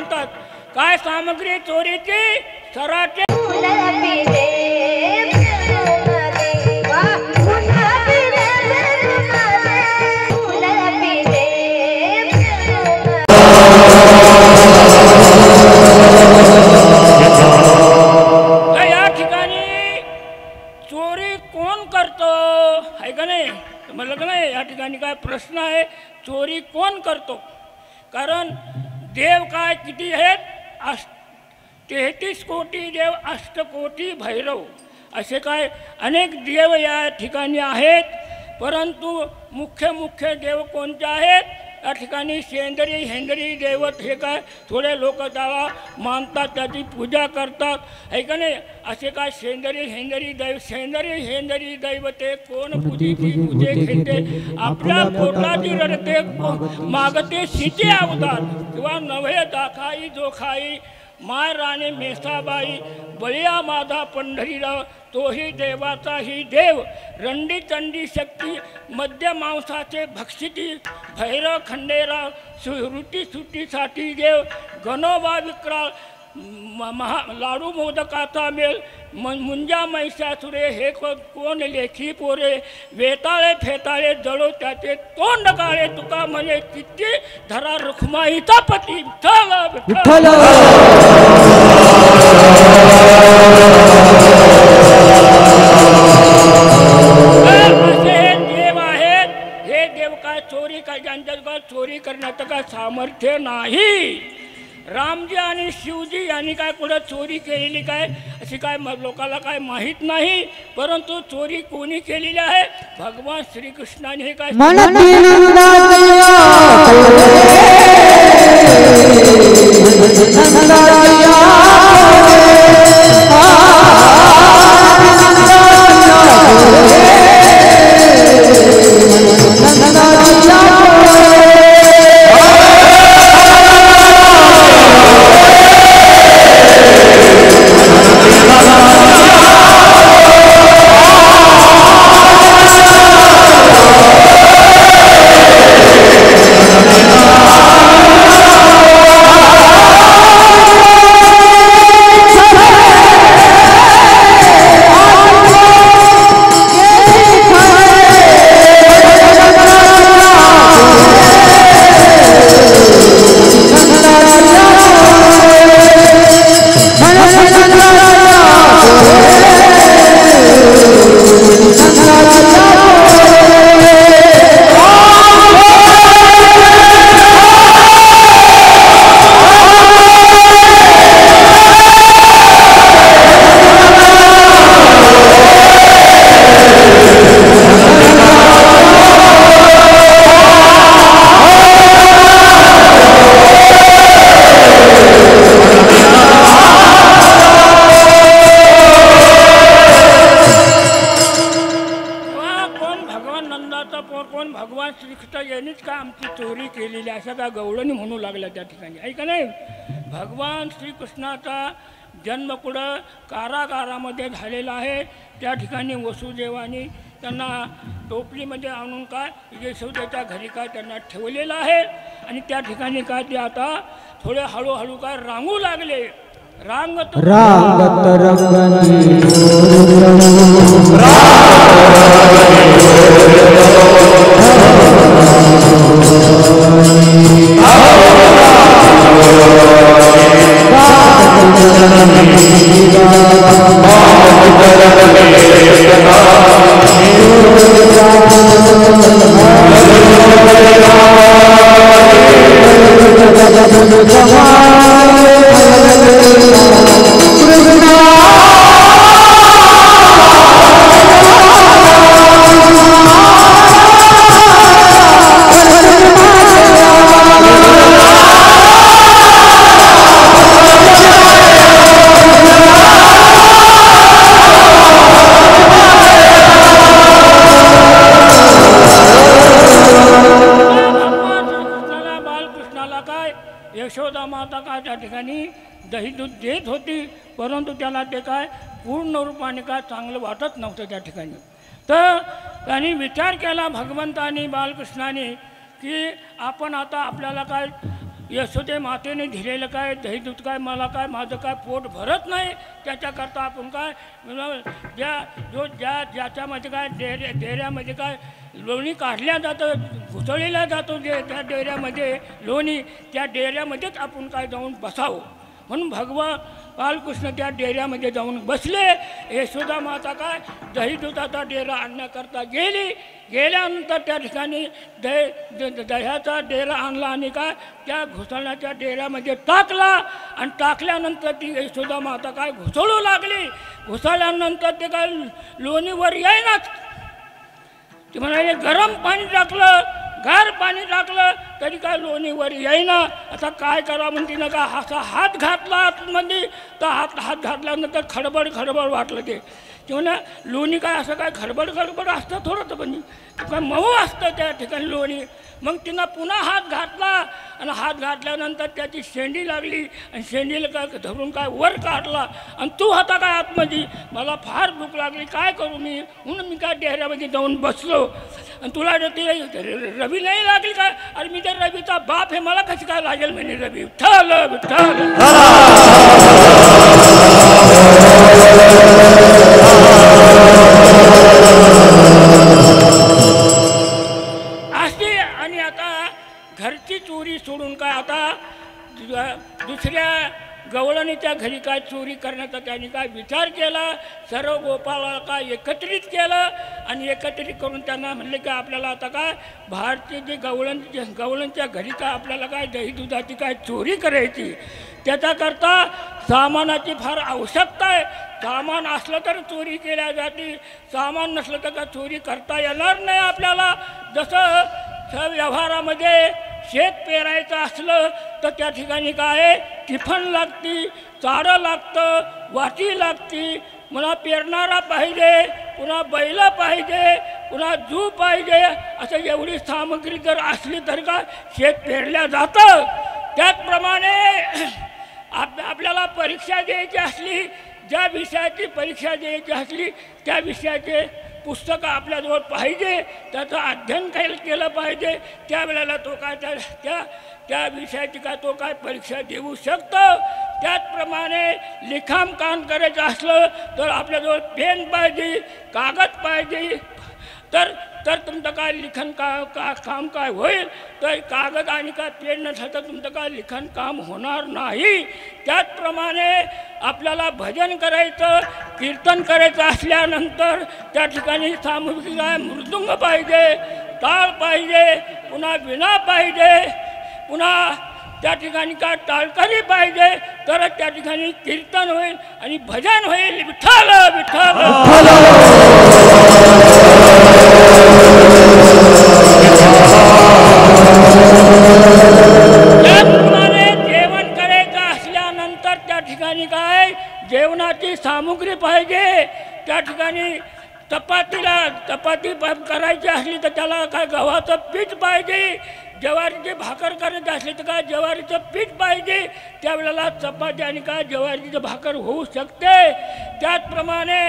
म्हणतात काय सामग्री चोरीची सराचे या ठिकाणी चोरी कोण करतो आहे का नाही म्हणलं का नाही या ठिकाणी काय प्रश्न आहे चोरी कोण करतो कारण देव काय किती आहेत 33 कोटी देव 8 कोटी भैरव असे काय अनेक देव या ठिकाणी आहेत परंतु मुख्य देव कोणते आहेत या ठिकाणी शेंदरी हेंदरी दैवत हे काय थोडे लोक त्याला मानतात त्याची पूजा करतात आहे का नाही असे काय शेंदरी हेंदरी दैवते कोण पूजे घेते आपल्या पोटाची रडते मागते सिटी अवतार किंवा नव्हे दाखाई जोखाई माय राणे मेसाबाई बळिया माधा पंढरीराव तोही देवाचाही देव रंडी चंडी शक्ती मध्य मांसाचे भक्षिती भैरव खंडेराव सुटीसाठी देव गणोबा विक्राळ लाडू मोदकाचा मेल मुंजा मैसासुरे हे कोण लेखी पोरे वेताळे फेताळे जळो त्याचे तोंड काळे तुका म्हणे किती धरा रुखमाईचा पती विठ्ठल देव आहेत हे देव काय चोरी काय ज्यांच्या चोरी करण्याचं काय सामर्थ्य नाही रामजी आणि शिवजी यांनी काय कुठं चोरी केलेली काय अशी काय लोकांना काय माहीत नाही परंतु चोरी कोणी केलेली आहे भगवान श्रीकृष्णाने हे काय गवळणी म्हणू लागला त्या ठिकाणी ऐका नाही भगवान श्रीकृष्णाचा जन्म कुठं कारागारामध्ये झालेला आहे त्या ठिकाणी वसुदेवानी त्यांना टोपलीमध्ये आणून काय यशोदेच्या घरी काय त्यांना ठेवलेलं आहे आणि त्या ठिकाणी काय ते आता थोडे हळूहळू काय रांगू लागले रांगत यशोदा माता काय त्या ठिकाणी दही दूध देत होती परंतु त्याला ते काय पूर्ण रूपाने काय चांगलं वाटत नव्हतं त्या ठिकाणी तर त्यांनी विचार केला भगवंतानी बालकृष्णाने की आपण आता आपल्याला काय यशोदे मातेने दिलेलं काय दही दूध काय मला काय माझं काय पोट भरत नाही त्याच्याकरता आपण काय ज्याच्यामध्ये काय डेऱ्यामध्ये काय लोणी काढल्या जातं घुसळलेल्या जातो त्या डेऱ्यामध्ये लोणी त्या डेऱ्यामध्येच आपण काय जाऊन बसावं म्हणून भगवान बालकृष्ण त्या डेऱ्यामध्ये जाऊन बसले. यशोदा माता काय दही दुधाचा डेरा आणण्याकरता गेल्यानंतर त्या ठिकाणी दह्याचा डेरा आणला आणि काय त्या घुसळण्याच्या डेऱ्यामध्ये टाकला आणि टाकल्यानंतर ती यशोदा माता काय घुसळू लागली. घुसळल्यानंतर ते काय लोणीवर येईनाच. ती म्हणाले गरम पाणी टाकलं गार पाणी टाकलं तरी काय लोणीवर येईना. आता काय करा म्हणते ना का असा हात घातला आतमध्ये तर हात घातल्यानंतर खडबड वाटलं ते म्हणा लोणी काय असं काय खडबड असतं थोडं तर पण काय मऊ असतं त्या ठिकाणी लोणी. मग तिनं पुन्हा हात घातला आणि हात घातल्यानंतर त्याची शेंडी लागली आणि शेंडीला काय धरून काय वर काढला आणि तू होता काय आतमध्ये. मला फार भूक लागली काय करू मी म्हणून मी काय डेऱ्यामध्ये जाऊन बसलो आणि तुला ते रवी नाही लागली काय. अरे मी तर रवीचा बाप हे मला कशी काय लागेल म्हणे रवी विठ्ठल विठ्ठल. आणि आता घरची चोरी सोडून काय आता दुसऱ्या गवळणीच्या घरी काय चोरी करण्याचा त्यांनी काय विचार केला. सर्व गोपाळाला काय एकत्रित केलं आणि एकत्रित करून त्यांना म्हणले की आपल्याला आता काय बाहेरचे जे गवळणच्या घरी काय आपल्याला काय दही दुधाची काय चोरी करायची. त्याच्याकरता सामानाची फार आवश्यकता आहे. सामान असलं तर चोरी केल्या जाते सामान नसलं तर का चोरी करता येणार नाही आपल्याला. जसं व्यवहारामध्ये शेत पेरायचं असलं तर त्या ठिकाणी काय टिफन लागती चारं लागतं वाटी लागती पुन्हा पेरणारा पाहिजे पुन्हा बैल पाहिजे पुन्हा जू पाहिजे. असं एवढी सामग्री जर असली तर का शेत पेरल्या जातं. त्याचप्रमाणे आपल्याला परीक्षा द्यायची असली ज्या विषयाची परीक्षा द्यायची असली त्या विषयाचे पुस्तकं आपल्याजवळ पाहिजे त्याचं अध्ययन केलं पाहिजे. त्यावेळेला तो काय त्या विषयाची काय तो काय परीक्षा देऊ शकतो. त्याचप्रमाणे लिखाणकाम करायचं असलं तर आपल्याजवळ पेन पाहिजे कागद पाहिजे तर तुमचं काय लिखाण काम काय होईल. तर कागद आणि काय पेन नसलं तर तुमचं काय लिखाण काम होणार नाही. त्याचप्रमाणे आपल्याला भजन करायचं कीर्तन करायचं असल्यानंतर त्या ठिकाणी सामूहिक काय मृदुंग पाहिजे टाळ पाहिजे पुन्हा विणा पाहिजे पुन्हा त्या ठिकाणी काय टाळकरी पाहिजे तर त्या ठिकाणी कीर्तन होईल आणि भजन होईल. विठ्ठल विठ्ठल. त्याचप्रमाणे जेवण करायचं असल्यानंतर त्या ठिकाणी काय जेवणाची सामुग्री पाहिजे. त्या ठिकाणी चपाती करायची असली तर त्याला काय गव्हाचं पीठ पाहिजे. ज्वारीची भाकर करायची असली तर काय ज्वारीचं पीठ पाहिजे. त्यावेळेला चपाती आणि काय ज्वारीची भाकर होऊ शकते. त्याचप्रमाणे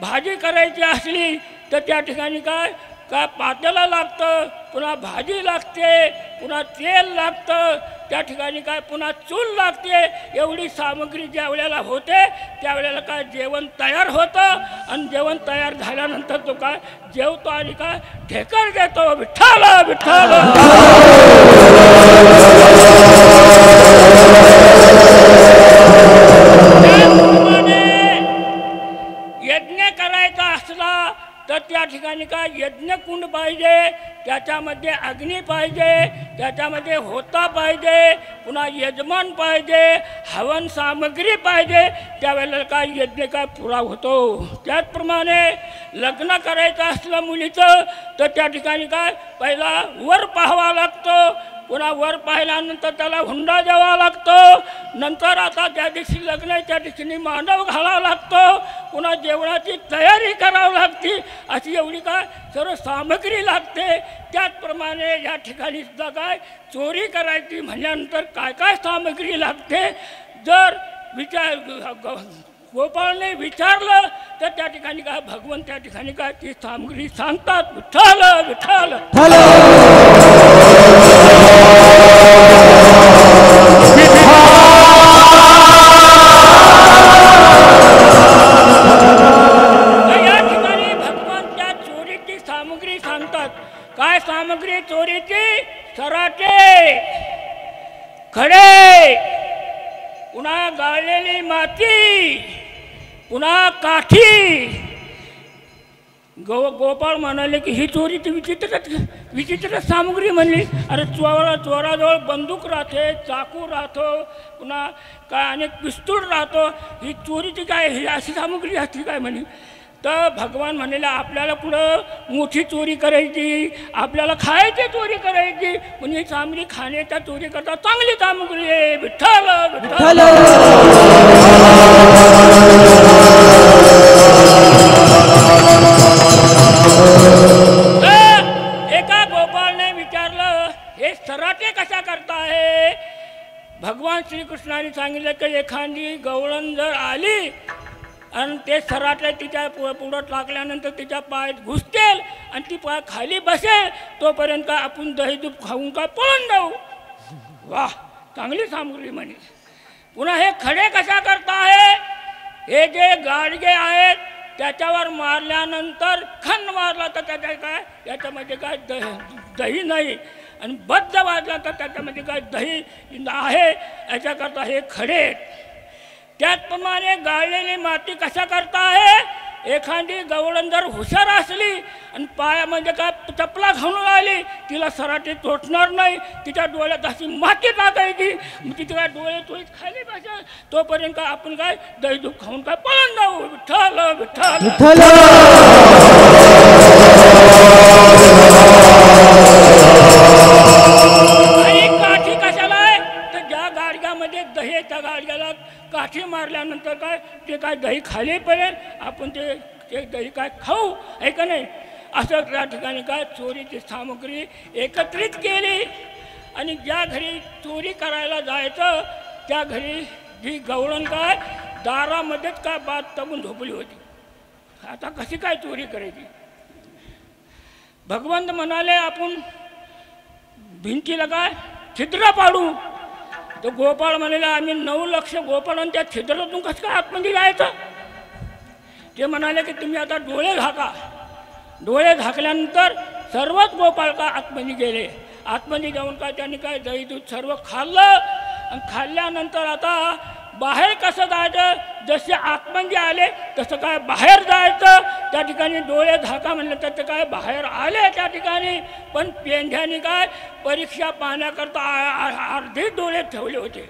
भाजी करायची असली तर त्या ठिकाणी काय पातेलं लागतं पुन्हा भाजी लागते पुन्हा तेल लागतं त्या ठिकाणी काय पुन्हा चूल लागते. एवढी सामग्री ज्या वेळेला होते त्यावेळेला काय जेवण तयार होतं आणि जेवण तयार झाल्यानंतर तो काय जेवतो आणि काय ढेकर देतो. विठ्ठल विठ्ठल. यज्ञ करायचा असला तर त्या ठिकाणी काय यज्ञकुंड पाहिजे त्याच्यामध्ये अग्नी पाहिजे त्याच्यामध्ये होता पाहिजे पुन्हा यजमान पाहिजे हवन सामग्री पाहिजे. त्यावेळेला काय यज्ञ काय पुरा होतो. त्याचप्रमाणे लग्न करायचं असलं मुलीचं तर त्या ठिकाणी काय पहिला वर पाहावा लागतो पुन्हा वर पाहिल्यानंतर त्याला हुंडा द्यावा लागतो. नंतर आता ज्या दिवशी लग्न आहे त्या दिवशी मांडव घालावा लागतो पुन्हा जेवणाची तयारी करावी लागते. अशी एवढी काय सर्व सामग्री लागते. त्याचप्रमाणे या ठिकाणी सुद्धा काय चोरी करायची म्हणल्यानंतर काय काय सामग्री लागते जर गोपाळने विचारलं तर त्या ठिकाणी काय भगवान त्या ठिकाणी काय ती सामग्री सांगतात. विठ्ठल विठ्ठल. खडे, पुन्हा गाळलेली माती, पुन्हा काठी. गोपाळ म्हणाले की ही चोरी ती विचित्र सामग्री म्हणली. अरे चोराजवळ बंदूक राहते, चाकू राहतो, पुन्हा काय अनेक पिस्तूल राहतो. ही चोरीची काय ही अशी सामग्री असती काय म्हणे. तर भगवान म्हणाले आपल्याला पुढं मोठी चोरी करायची, आपल्याला खायची चोरी करायची, पण ही सामग्री खाण्याच्या चोरी करता चांगली सामग्री आहे. विठ्ठल विठ्ठल. एका गोपाळने विचारलं हे सराटे कशा करताय. भगवान श्रीकृष्णाने सांगितलं की एखादी गवळण जर आली आणि ते सराटे तिच्या पुढं टाकल्यानंतर तिच्या पायात घुसतील आणि ती पाय खाली बसेल तोपर्यंत आपण दही दूध खाऊन काय पळून जाऊ. वाह, चांगली सामग्री म्हणे. पुन्हा हे खडे कशा करताय. हे जे गाडगे आहेत त्याच्यावर मारल्यानंतर खण मारला तर त्याच्या काय याच्यामध्ये काय दही नाही, आणि बद्ध वाजला तर त्याच्यामध्ये काय दही आहे. याच्याकरता हे खडे. त्याचप्रमाणे गाळलेली माती कशा करता आहे. एखादी गवळण जर हुशार असली आणि पायामध्ये काय चपला घालून आली तिला सराटी तोटणार नाही. तिच्या डोळ्यात अशी माती टाकायची, तिथे काय डोळे तोच खाली बसेल तोपर्यंत आपण काय दही दूध खाऊन काय पळून जाऊ. विठ्ठल विठ्ठल. आणि काठी कशाला आहे तर ज्या गाडग्यामध्ये दही त्या गाडग्याला काठी मारल्यानंतर काय ते काय दही खाली पडेल, आपण ते दही काय खाऊ आहे का नाही. असं त्या ठिकाणी काय चोरीची सामग्री एकत्रित केली. आणि ज्या घरी चोरी करायला जायचं त्या घरी जी गवळण काय दारामध्येच काय बात तगून झोपली होती. आता कशी काय चोरी करायची. भगवंत म्हणाले आपण भिंतीला काय छिद्र पाडू. तर गोपाळ म्हणाले आम्ही 9 लक्ष गोपाळांच्या त्या छिद्रातून कसं काय आतमध्ये जायचं. ते म्हणाले की तुम्ही आता डोळे झाका. डोळे झाकल्यानंतर सर्वच गोपाळ का आतमध्ये गेले. आतमध्ये जाऊन काय त्यांनी काय दही दूध सर्व खाल्लं. आणि खाल्ल्यानंतर आता बाहेर कसं जायचं. जसे आतमध्ये आले तसं काय बाहेर जायचं. त्या ठिकाणी डोळे झाका म्हणलं तर ते काय बाहेर आले त्या ठिकाणी. पण पेंढ्याने काय परीक्षा पाहण्याकरता अर्धे डोळे ठेवले होते.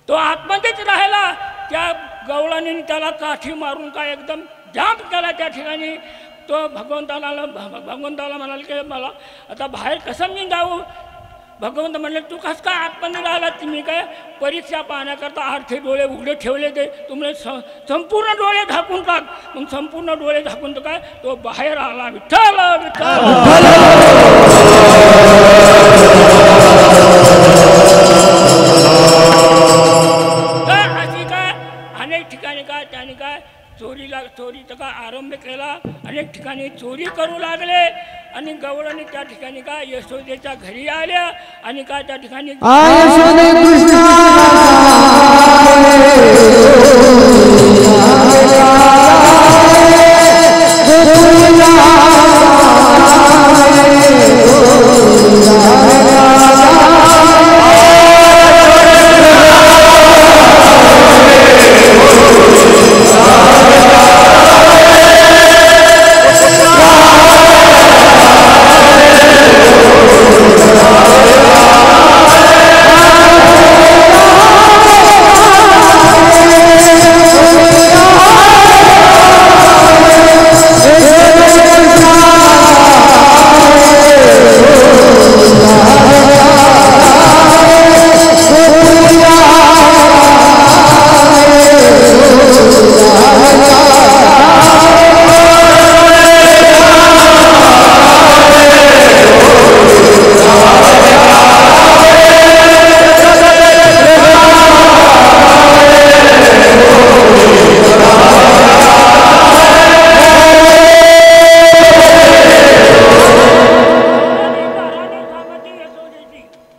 तो आतमध्येच राहिला. त्या गवळाने त्याला काठी मारून काय एकदम जाम केला त्या ठिकाणी. तो भगवंताला म्हणाल की मला आता बाहेर कसं मी जाऊ. भगवंत म्हणले तू कसं काय आतमध्ये राहिला. तुम्ही काय परीक्षा पाहण्याकरता अर्धे डोळे उघडे ठेवले ते तुम्हाला संपूर्ण डोळे झाकून टाक. मग संपूर्ण डोळे झाकून तर काय तो बाहेर आला. विठ्ठल विठ्ठल. तर अशी काय अनेक ठिकाणी काय त्याने काय चोरीचा काय आरंभ केला. अनेक ठिकाणी चोरी करू लागले. आणि गवळणी त्या ठिकाणी काय यशोदेच्या घरी आल्या आणि काय त्या ठिकाणी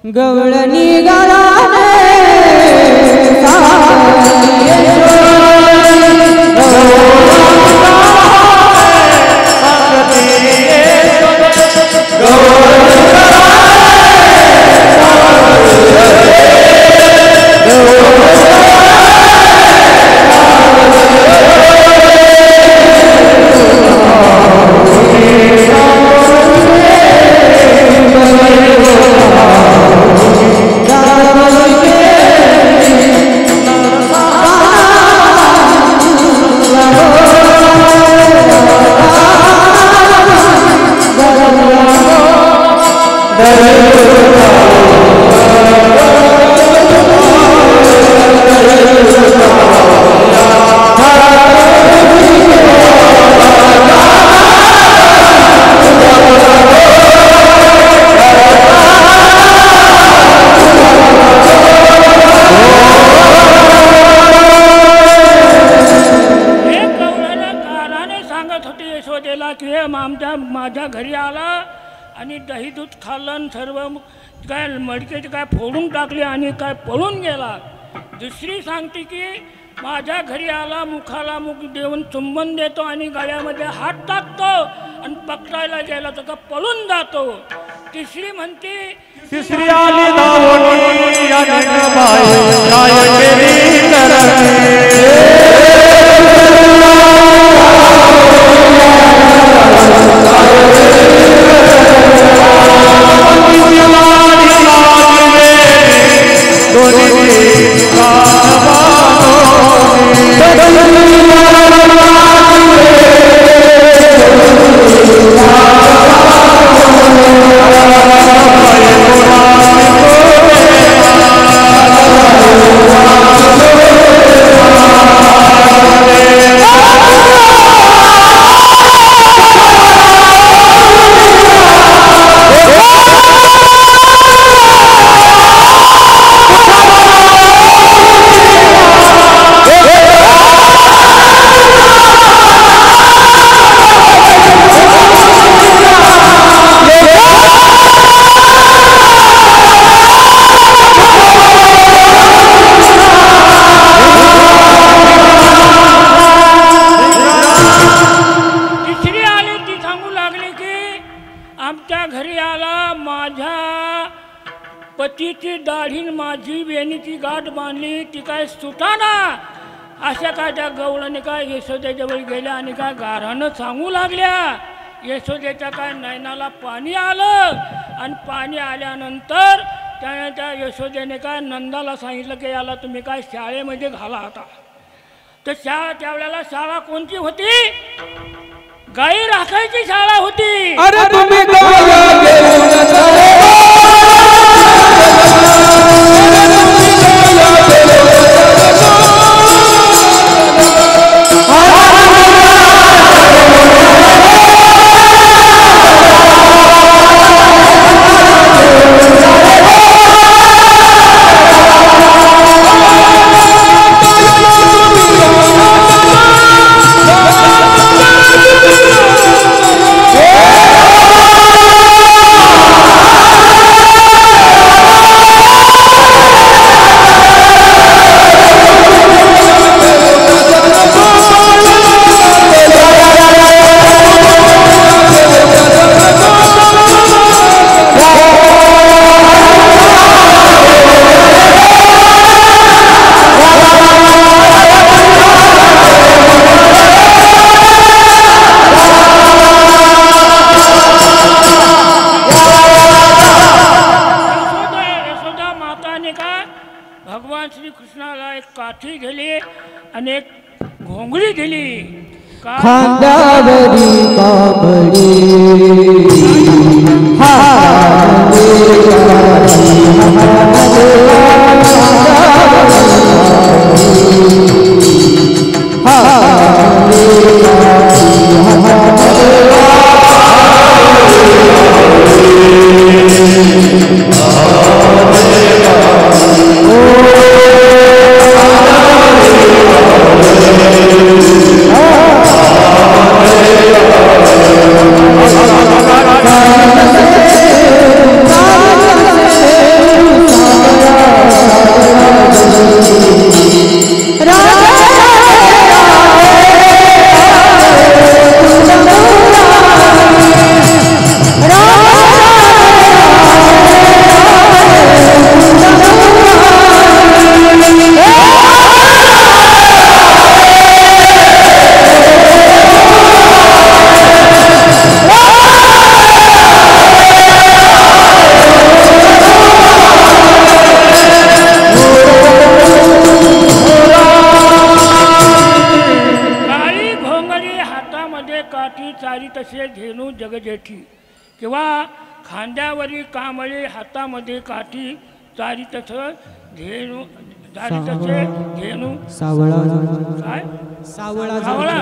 गवळणी गाला आणि दही दूध खाल्लं आणि सर्व काय मडकेचे काय फोडून टाकले आणि काय पळून गेला. दुसरी सांगते की माझ्या घरी आला, मुखाला मुख देऊन चुंबन देतो आणि गळ्यामध्ये हात टाकतो आणि पकडायला गेला तर का पळून जातो. तिसरी म्हणते तिसरी आली धावणी आणि बाई काय केली पतीची दाढी माझी बेनीची गाठ बांधली ती काय सुटाना. अशा काय त्या गवळणी काय यशोदेच्यावर गेल्या आणि काय गारानं सांगू लागल्या. यशोदेच्या काय नयनाला पाणी आलं आणि पाणी आल्यानंतर त्याने त्या यशोदेने काय नंदाला सांगितलं की याला तुम्ही काय शाळेमध्ये घाला आता. तर त्यावेळेला शाळा कोणती होती? गाई राखायची शाळा होती. अरे तुम्ही भगवान श्रीकृष्णाला एक काठी दिली आणि एक घोंगडी दिली. खांद्यावरी कापडी तसे धेनू जगजेठी किंवा खांद्यावरी कांबळे हातामध्ये काठी चारी तसं धेनू चारी तसे धेनू सावळा काय सावळा सावळा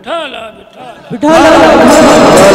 ठल विठ्ठल